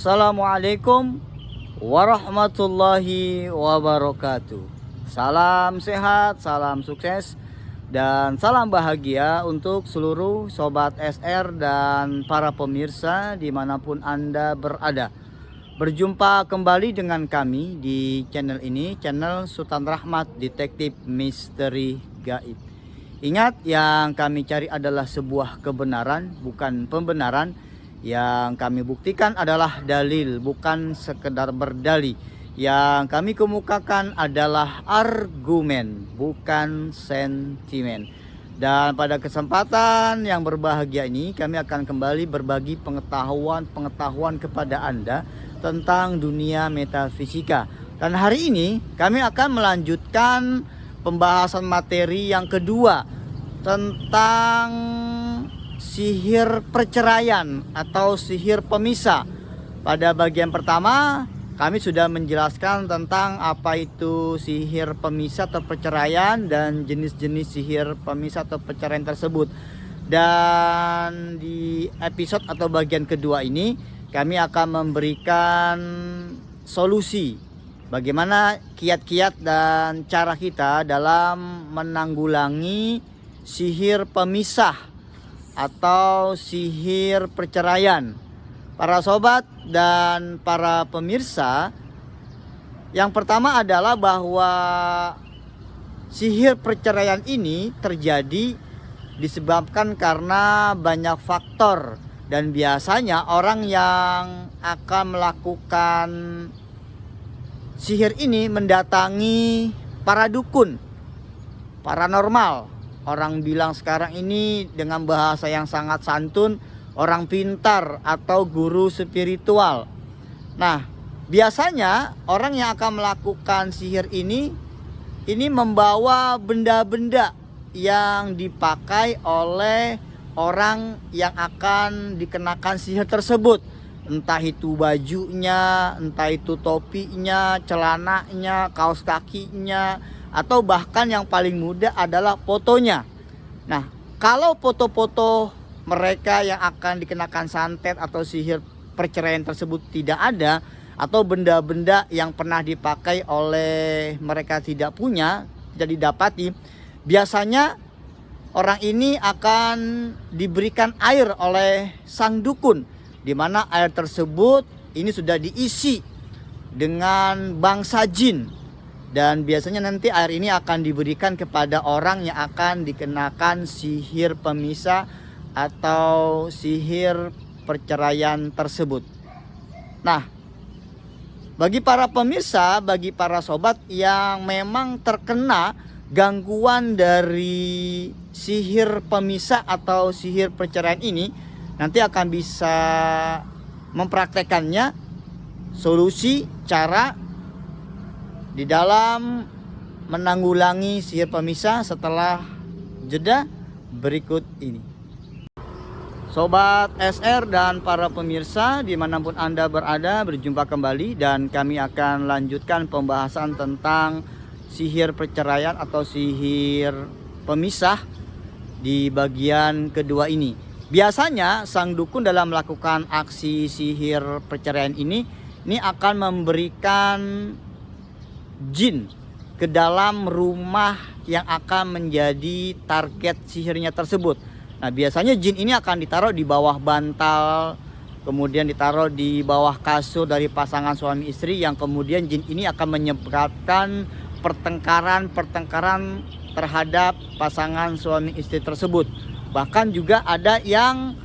Assalamualaikum warahmatullahi wabarakatuh. Salam sehat, salam sukses, dan salam bahagia untuk seluruh Sobat SR dan para pemirsa dimanapun Anda berada. Berjumpa kembali dengan kami di channel ini, channel Sultan Rahmat Detektif Misteri Gaib. Ingat, yang kami cari adalah sebuah kebenaran, bukan pembenaran. Yang kami buktikan adalah dalil, bukan sekedar berdalih. Yang kami kemukakan adalah argumen, bukan sentimen. Dan pada kesempatan yang berbahagia ini, kami akan kembali berbagi pengetahuan kepada Anda tentang dunia metafisika. Dan hari ini kami akan melanjutkan pembahasan materi yang kedua tentang sihir perceraian atau sihir pemisah. Pada bagian pertama kami sudah menjelaskan tentang apa itu sihir pemisah atau perceraian dan jenis-jenis sihir pemisah atau perceraian tersebut. Dan di episode atau bagian kedua ini kami akan memberikan solusi bagaimana kiat-kiat dan cara kita dalam menanggulangi sihir pemisah atau sihir perceraian. Para sobat dan para pemirsa, yang pertama adalah bahwa sihir perceraian ini terjadi disebabkan karena banyak faktor, dan biasanya orang yang akan melakukan sihir ini mendatangi para dukun, paranormal. Orang bilang sekarang ini dengan bahasa yang sangat santun, orang pintar atau guru spiritual. Nah, biasanya orang yang akan melakukan sihir ini membawa benda-benda yang dipakai oleh orang yang akan dikenakan sihir tersebut. Entah itu bajunya, entah itu topinya, celananya, kaos kakinya, atau bahkan yang paling mudah adalah fotonya. Nah, kalau foto-foto mereka yang akan dikenakan santet atau sihir perceraian tersebut tidak ada, atau benda-benda yang pernah dipakai oleh mereka tidak punya, tidak didapati, biasanya orang ini akan diberikan air oleh sang dukun, di mana air tersebut ini sudah diisi dengan bangsa jin. Dan biasanya nanti air ini akan diberikan kepada orang yang akan dikenakan sihir pemisah atau sihir perceraian tersebut. Nah, bagi para pemirsa, bagi para sobat yang memang terkena gangguan dari sihir pemisah atau sihir perceraian ini, nanti akan bisa mempraktekannya, solusi, cara di dalam menanggulangi sihir pemisah setelah jeda berikut ini. Sobat SR dan para pemirsa dimanapun Anda berada, berjumpa kembali dan kami akan lanjutkan pembahasan tentang sihir perceraian atau sihir pemisah di bagian kedua ini. Biasanya sang dukun dalam melakukan aksi sihir perceraian ini akan memberikan jin ke dalam rumah yang akan menjadi target sihirnya tersebut. Nah, biasanya jin ini akan ditaruh di bawah bantal, kemudian ditaruh di bawah kasur dari pasangan suami istri, yang kemudian jin ini akan menyebabkan pertengkaran terhadap pasangan suami istri tersebut. Bahkan juga ada yang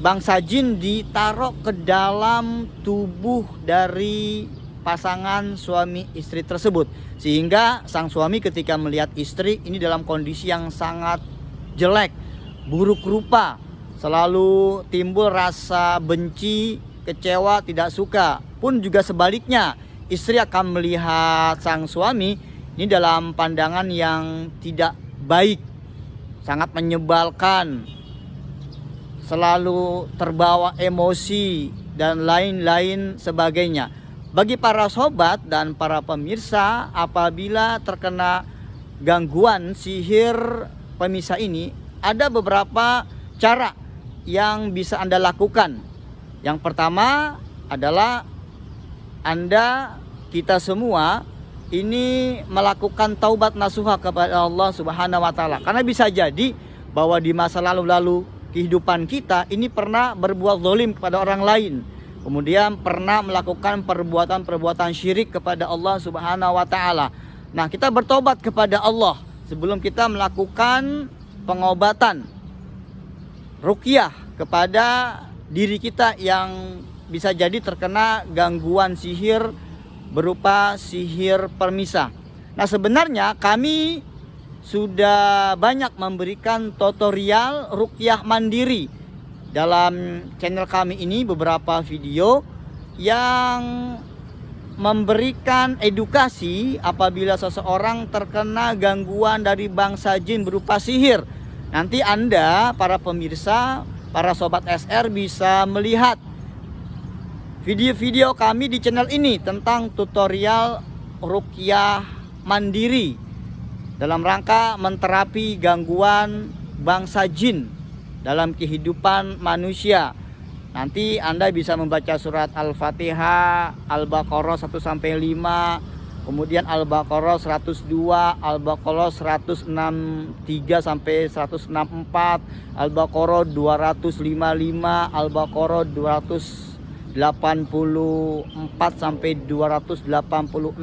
bangsa jin ditaruh ke dalam tubuh dari pasangan suami istri tersebut, sehingga sang suami ketika melihat istri ini dalam kondisi yang sangat jelek, buruk rupa, selalu timbul rasa benci, kecewa, tidak suka. Pun juga sebaliknya, istri akan melihat sang suami ini dalam pandangan yang tidak baik, sangat menyebalkan, selalu terbawa emosi dan lain-lain sebagainya. Bagi para sobat dan para pemirsa, apabila terkena gangguan sihir pemisah ini, ada beberapa cara yang bisa Anda lakukan. Yang pertama adalah Anda, kita semua ini melakukan taubat nasuha kepada Allah Subhanahu wa taala. Karena bisa jadi bahwa di masa lalu kehidupan kita ini pernah berbuat zalim kepada orang lain. Kemudian pernah melakukan perbuatan-perbuatan syirik kepada Allah Subhanahu wa taala. Nah, kita bertobat kepada Allah sebelum kita melakukan pengobatan ruqyah kepada diri kita yang bisa jadi terkena gangguan sihir berupa sihir permisa. Nah, sebenarnya kami sudah banyak memberikan tutorial ruqyah mandiri dalam channel kami ini, beberapa video yang memberikan edukasi apabila seseorang terkena gangguan dari bangsa jin berupa sihir. Nanti Anda, para pemirsa, para sobat SR bisa melihat video-video kami di channel ini tentang tutorial ruqyah mandiri dalam rangka menterapi gangguan bangsa jin dalam kehidupan manusia. Nanti Anda bisa membaca surat Al-Fatihah, Al-Baqarah 1 sampai 5, kemudian Al-Baqarah 102, Al-Baqarah 163 sampai 164, Al-Baqarah 255, Al-Baqarah 284 sampai 286,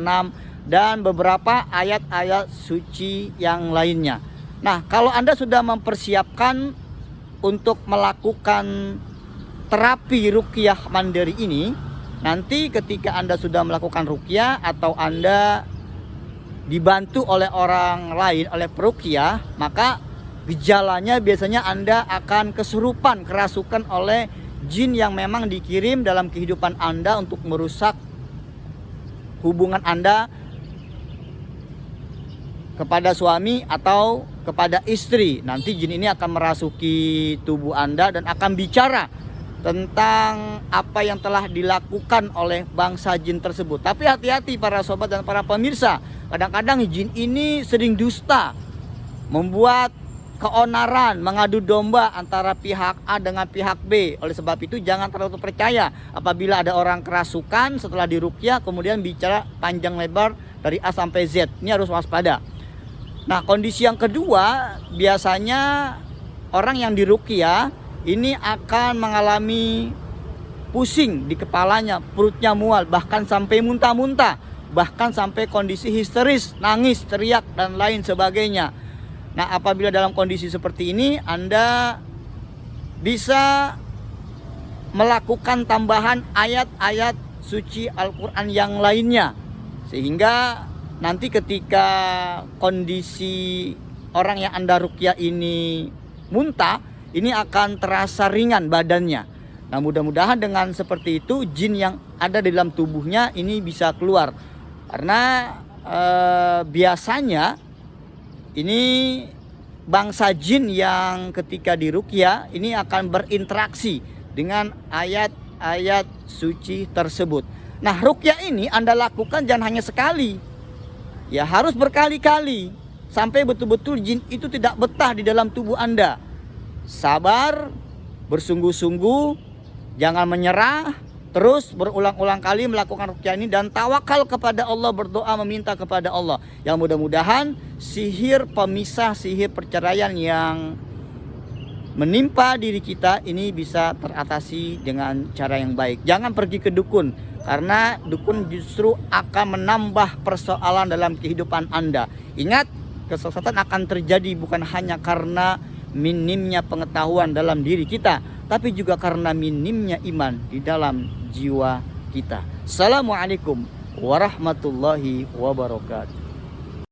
dan beberapa ayat-ayat suci yang lainnya. Nah, kalau Anda sudah mempersiapkan untuk melakukan terapi ruqyah mandiri ini, nanti ketika Anda sudah melakukan ruqyah atau Anda dibantu oleh orang lain, oleh peruqyah, maka gejalanya biasanya Anda akan kesurupan, kerasukan oleh jin yang memang dikirim dalam kehidupan Anda untuk merusak hubungan Anda kepada suami atau kepada istri. Nanti jin ini akan merasuki tubuh Anda dan akan bicara tentang apa yang telah dilakukan oleh bangsa jin tersebut. Tapi hati-hati para sobat dan para pemirsa, kadang-kadang jin ini sering dusta, membuat keonaran, mengadu domba antara pihak A dengan pihak B. Oleh sebab itu jangan terlalu percaya apabila ada orang kerasukan setelah diruqyah kemudian bicara panjang lebar dari A sampai Z. Ini harus waspada. Nah, kondisi yang kedua, biasanya orang yang diruqyah ini akan mengalami pusing di kepalanya, perutnya mual, bahkan sampai muntah-muntah, bahkan sampai kondisi histeris, nangis, teriak, dan lain sebagainya. Nah, apabila dalam kondisi seperti ini, Anda bisa melakukan tambahan ayat-ayat suci Al-Quran yang lainnya, sehingga nanti ketika kondisi orang yang Anda ruqyah ini muntah, ini akan terasa ringan badannya. Nah, mudah-mudahan dengan seperti itu jin yang ada di dalam tubuhnya ini bisa keluar. Karena biasanya ini bangsa jin yang ketika diruqyah ini akan berinteraksi dengan ayat-ayat suci tersebut. Nah, ruqyah ini Anda lakukan jangan hanya sekali, ya harus berkali-kali sampai betul-betul jin itu tidak betah di dalam tubuh Anda. Sabar, bersungguh-sungguh, jangan menyerah, terus berulang-ulang kali melakukan ruqyah ini dan tawakal kepada Allah, berdoa meminta kepada Allah. Yang mudah-mudahan sihir pemisah, sihir perceraian yang menimpa diri kita ini bisa teratasi dengan cara yang baik. Jangan pergi ke dukun, karena dukun justru akan menambah persoalan dalam kehidupan Anda. Ingat, kesesatan akan terjadi bukan hanya karena minimnya pengetahuan dalam diri kita, tapi juga karena minimnya iman di dalam jiwa kita. Assalamualaikum warahmatullahi wabarakatuh.